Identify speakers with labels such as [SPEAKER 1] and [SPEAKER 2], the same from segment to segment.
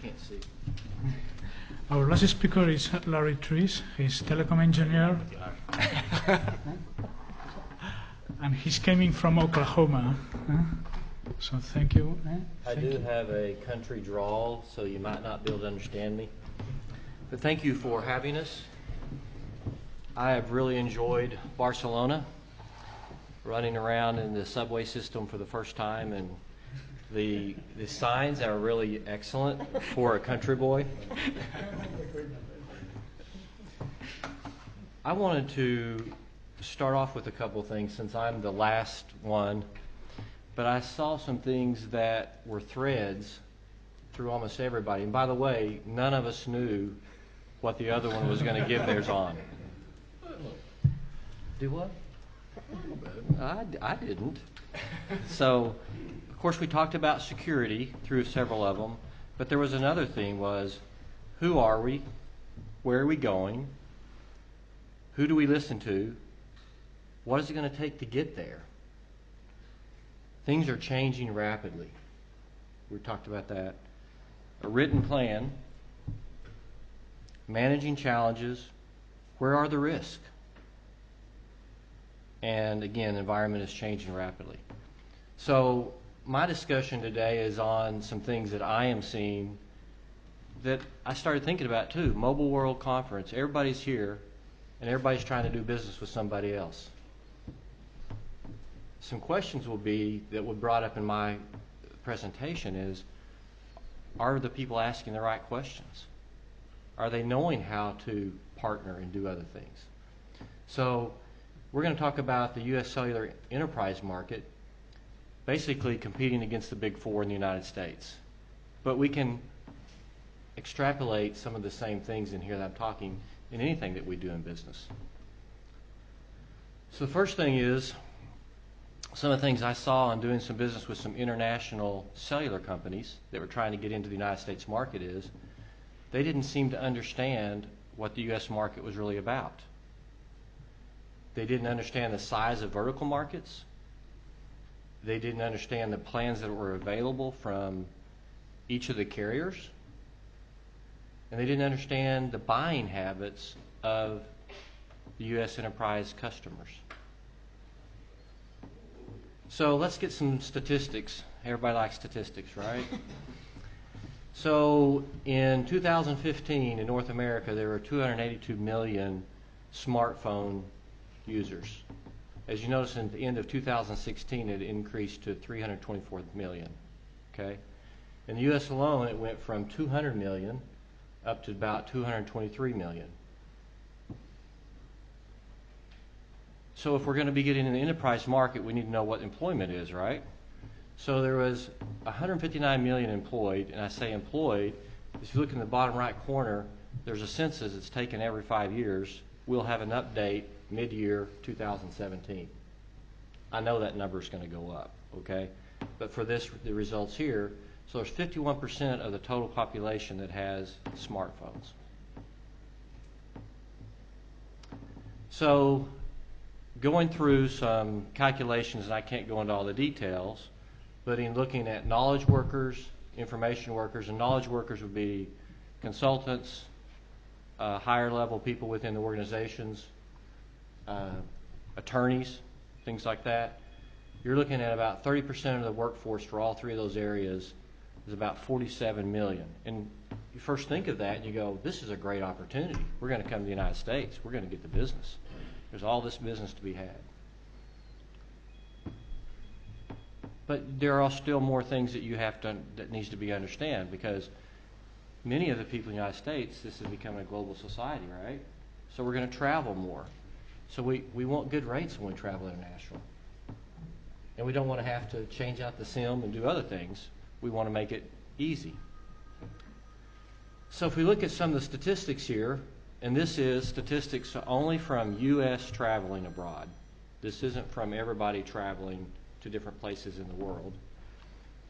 [SPEAKER 1] can't see.
[SPEAKER 2] Our last speaker is Larry Trees. He's telecom engineer. And he's coming from Oklahoma. So thank you.
[SPEAKER 1] I do have a country drawl, so you might not be able to understand me. But thank you for having us. I have really enjoyed Barcelona, running around in the subway system for the first time, and the signs are really excellent for a country boy. I wanted to start off with a couple things since I'm the last one, but I saw some things that were threads through almost everybody. And by the way, none of us knew what the other one was going to give theirs on. Do what? I didn't. So, of course, we talked about security through several of them, but there was another thing was, who are we? Where are we going? Who do we listen to? What is it going to take to get there? Things are changing rapidly. We talked about that. A written plan, managing challenges, where are the risks? And again, the environment is changing rapidly. So my discussion today is on some things that I am seeing that I started thinking about too. Mobile World Conference, everybody's here and everybody's trying to do business with somebody else. Some questions will be that were brought up in my presentation is, are the people asking the right questions? Are they knowing how to partner and do other things? So we're going to talk about the U.S. cellular enterprise market, basically competing against the big four in the United States. But we can extrapolate some of the same things in here that I'm talking in anything that we do in business. So the first thing is, some of the things I saw in doing some business with some international cellular companies that were trying to get into the United States market is, they didn't seem to understand what the U.S. market was really about. They didn't understand the size of vertical markets. They didn't understand the plans that were available from each of the carriers. And they didn't understand the buying habits of the U.S. enterprise customers. So let's get some statistics. Everybody likes statistics, right? So in 2015 in North America, there were 282 million smartphone users. As you notice, at the end of 2016, it increased to 324 million. Okay? In the U.S. alone, it went from 200 million up to about 223 million. So if we're going to be getting in the enterprise market, we need to know what employment is, right? So there was 159 million employed, and I say employed, if you look in the bottom right corner, there's a census that's taken every 5 years. We'll have an update mid-year 2017. I know that number is going to go up, okay? But for this, the results here, so there's 51% of the total population that has smartphones. So going through some calculations, and I can't go into all the details, but in looking at knowledge workers, information workers, and knowledge workers would be consultants, higher level people within the organizations, attorneys, things like that. You're looking at about 30% of the workforce for all three of those areas is about 47 million. And you first think of that and you go, this is a great opportunity. We're going to come to the United States. We're going to get the business. There's all this business to be had. But there are still more things that you have to, that needs to be understand, because many of the people in the United States, this is becoming a global society, right? So we're going to travel more. So we want good rates when we travel international. And we don't want to have to change out the SIM and do other things. We want to make it easy. So if we look at some of the statistics here, and this is statistics only from U.S. traveling abroad. This isn't from everybody traveling to different places in the world.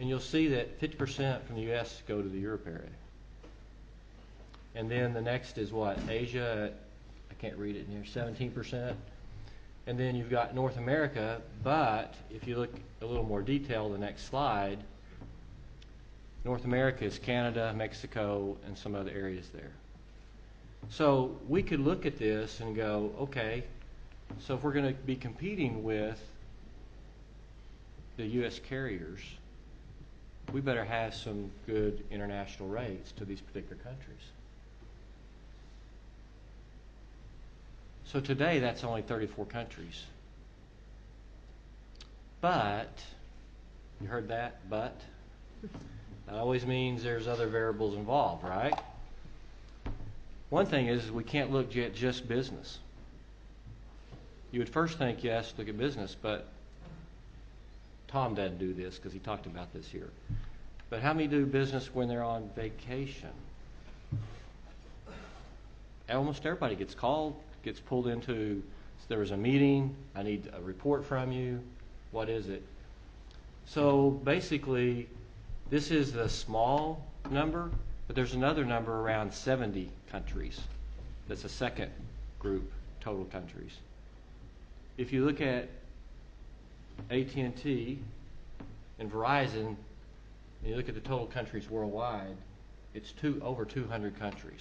[SPEAKER 1] And you'll see that 50% from the U.S. go to the Europe area. And then the next is what? Asia, I can't read it in here, 17%. And then you've got North America, but if you look a little more detail, the next slide, North America is Canada, Mexico, and some other areas there. So we could look at this and go, okay, so if we're going to be competing with the U.S. carriers, we better have some good international rates to these particular countries. So today, that's only 34 countries. But, you heard that, but? That always means there's other variables involved, right? One thing is we can't look at just business. You would first think, yes, look at business, but Tom doesn't do this because he talked about this here. But how many do business when they're on vacation? Almost everybody gets called, gets pulled into, there was a meeting, I need a report from you, what is it? So basically, this is the small number, but there's another number around 70 countries. That's a second group, total countries. If you look at AT&T and Verizon, and you look at the total countries worldwide, it's over 200 countries.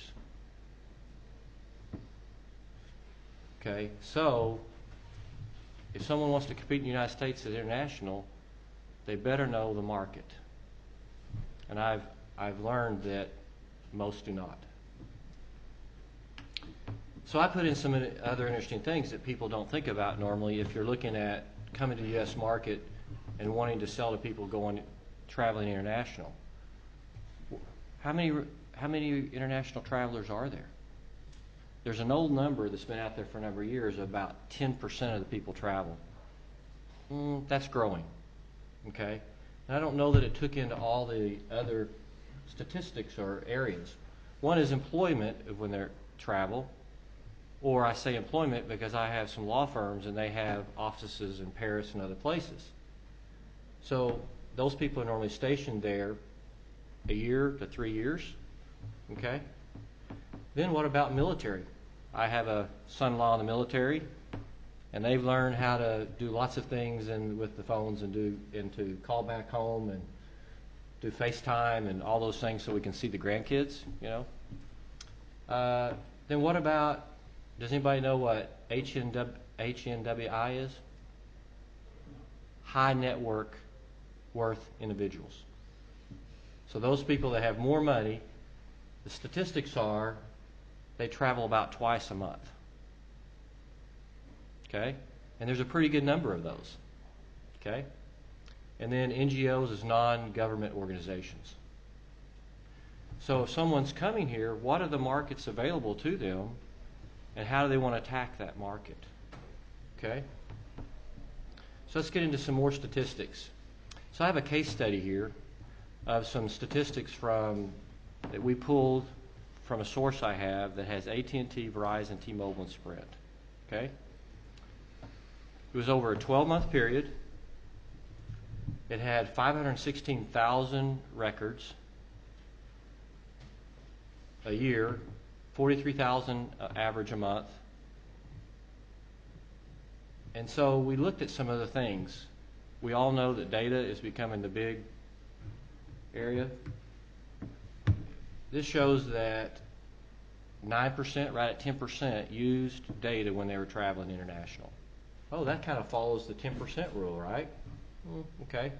[SPEAKER 1] Okay, so if someone wants to compete in the United States as international, they better know the market. And I've learned that most do not. So I put in some other interesting things that people don't think about normally if you're looking at coming to the U.S. market and wanting to sell to people traveling international. How many international travelers are there? There's an old number that's been out there for a number of years, about 10% of the people travel. That's growing, okay? And I don't know that it took into all the other statistics or areas. One is employment when they travel, or I say employment because I have some law firms and they have offices in Paris and other places. So those people are normally stationed there a year to 3 years, okay? Then what about military? I have a son-in-law in the military, and they've learned how to do lots of things with the phones and to call back home and do FaceTime and all those things so we can see the grandkids, you know. Then what about, does anybody know what HNWI is? High net worth individuals. So those people that have more money, the statistics are they travel about twice a month. Okay? And there's a pretty good number of those. Okay? And then NGOs is non-government organizations. So if someone's coming here, what are the markets available to them and how do they want to attack that market? Okay? So let's get into some more statistics. So I have a case study here of some statistics that we pulled from a source I have that has AT&T, Verizon, T-Mobile, and Sprint. Okay? It was over a 12-month period. It had 516,000 records a year, 43,000 average a month. And so we looked at some of the things. We all know that data is becoming the big area. This shows that 9%, right at 10%, used data when they were traveling international. Oh, that kind of follows the 10% rule, right? Okay.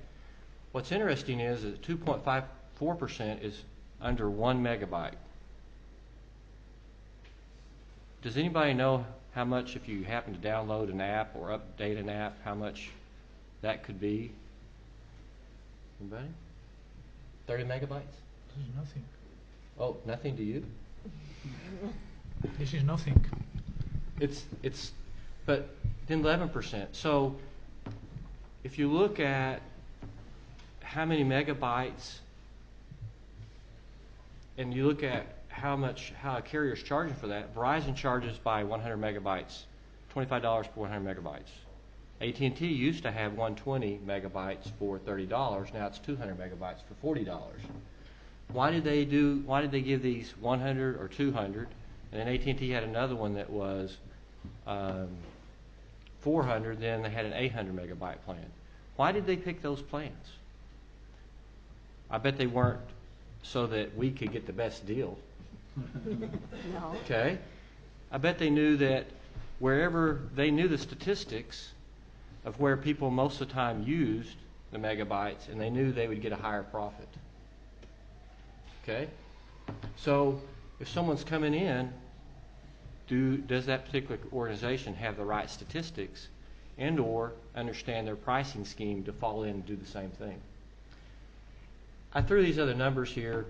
[SPEAKER 1] What's interesting is that 2.54% is under 1 megabyte. Does anybody know how much, if you happen to download an app or update an app, how much that could be? Anybody? 30 megabytes?
[SPEAKER 2] This is nothing.
[SPEAKER 1] Oh, nothing to you?
[SPEAKER 2] This is nothing.
[SPEAKER 1] But then 11%. So if you look at how many megabytes and you look at how a carrier is charging for that, Verizon charges by 100 megabytes, $25 per 100 megabytes. AT&T used to have 120 megabytes for $30. Now it's 200 megabytes for $40. Why did they give these 100 or 200? And then AT&T had another one that was 400. Then they had an 800 megabyte plan. Why did they pick those plans? I bet they weren't so that we could get the best deal.
[SPEAKER 3] No.
[SPEAKER 1] Okay? I bet they knew that wherever they knew the statistics of where people most of the time used the megabytes, and they knew they would get a higher profit. Okay? So if someone's coming in, does that particular organization have the right statistics and or understand their pricing scheme to fall in and do the same thing? I threw these other numbers here,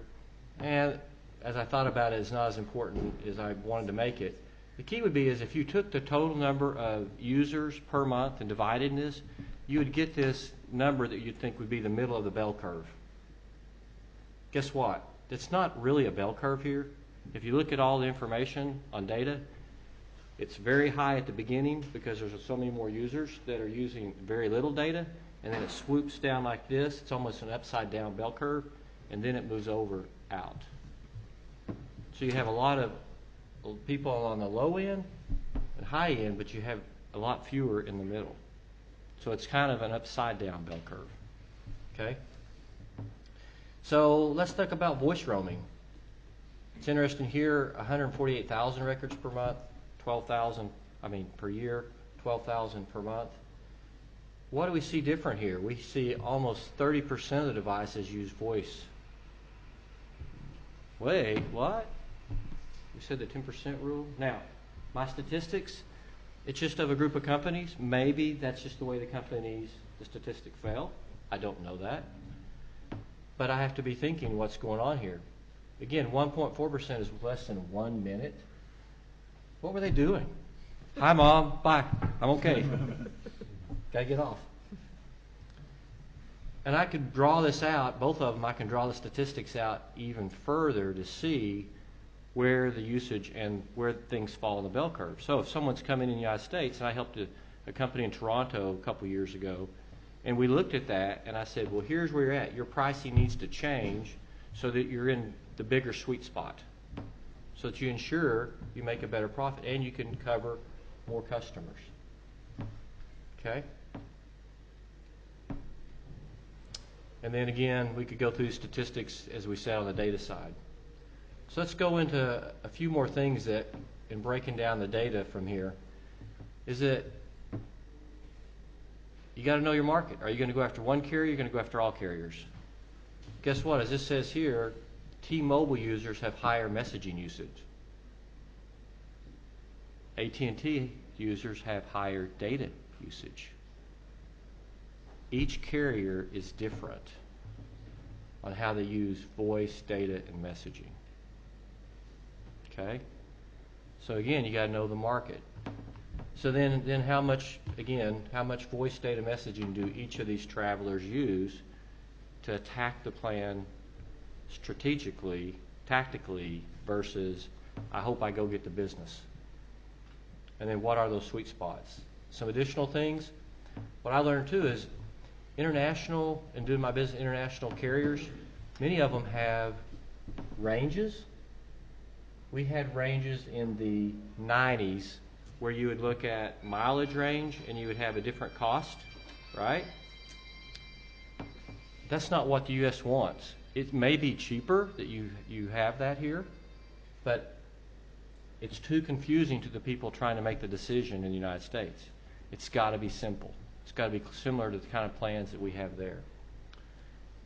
[SPEAKER 1] and as I thought about it, it's not as important as I wanted to make it. The key would be is if you took the total number of users per month and divided this, you would get this number that you'd think would be the middle of the bell curve. Guess what? It's not really a bell curve here. If you look at all the information on data, it's very high at the beginning because there's so many more users that are using very little data, and then it swoops down like this. It's almost an upside down bell curve, and then it moves over out. So you have a lot of people on the low end and high end, but you have a lot fewer in the middle. So it's kind of an upside down bell curve. Okay? So let's talk about voice roaming. It's interesting here, 148,000 records per month, 12,000, per year, 12,000 per month. What do we see different here? We see almost 30% of the devices use voice. Wait, what? You said the 10% rule? Now, my statistics, it's just of a group of companies. Maybe that's just the way the statistic fell. I don't know that. But I have to be thinking what's going on here. Again, 1.4% is less than 1 minute. What were they doing? Hi, Mom. Bye. I'm okay. Gotta get off. And I could draw this out, both of them, I can draw the statistics out even further to see where the usage and where things fall in the bell curve. So if someone's coming in the United States, and I helped a company in Toronto a couple years ago, and we looked at that, and I said, well, here's where you're at. Your pricing needs to change so that you're in the bigger sweet spot, so that you ensure you make a better profit and you can cover more customers. Okay? And then again, we could go through the statistics as we said on the data side. So let's go into a few more things that, in breaking down the data from here, is that you got to know your market. Are you going to go after one carrier? Or are you going to go after all carriers? Guess what? As this says here, T-Mobile users have higher messaging usage. AT&T users have higher data usage. Each carrier is different on how they use voice, data, and messaging. Okay? So again, you got to know the market. So then how much voice, data, messaging do each of these travelers use to attack the plan strategically, tactically, versus I hope I go get the business? And then what are those sweet spots? Some additional things. What I learned too is international, and doing my business international carriers, many of them have ranges. We had ranges in the 90s where you would look at mileage range and you would have a different cost, right? That's not what the U.S. wants. It may be cheaper that you have that here, but it's too confusing to the people trying to make the decision in the United States. It's got to be simple. It's got to be similar to the kind of plans that we have there.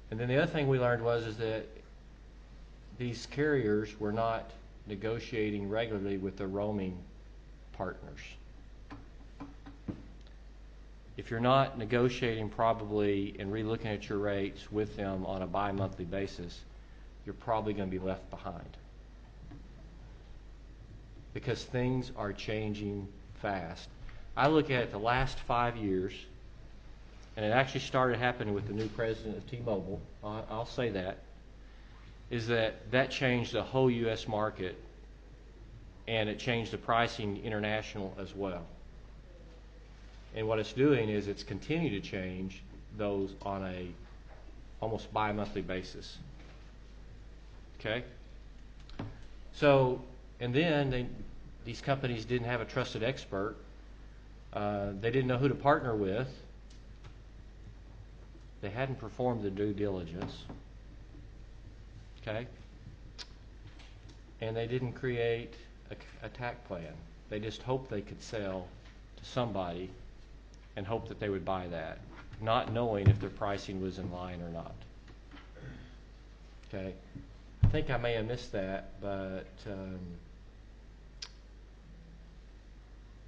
[SPEAKER 1] And then the other thing we learned is that these carriers were not negotiating regularly with their roaming partners. If you're not negotiating probably and re-looking at your rates with them on a bi-monthly basis, you're probably going to be left behind. Because things are changing fast. I look at the last 5 years, and it actually started happening with the new president of T-Mobile, I'll say that, is that changed the whole U.S. market, and it changed the pricing international as well. And what it's doing is it's continued to change those on a almost bi-monthly basis. Okay? So, and then these companies didn't have a trusted expert. They didn't know who to partner with. They hadn't performed the due diligence. okay? And they didn't create a TAC plan. They just hoped they could sell to somebody and hope that they would buy that, not knowing if their pricing was in line or not. Okay? I think I may have missed that, but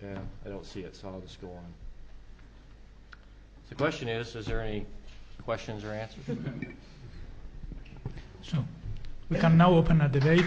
[SPEAKER 1] yeah, I don't see it, so I'll just go on. So the question is there any questions or answers?
[SPEAKER 2] So we can now open a debate.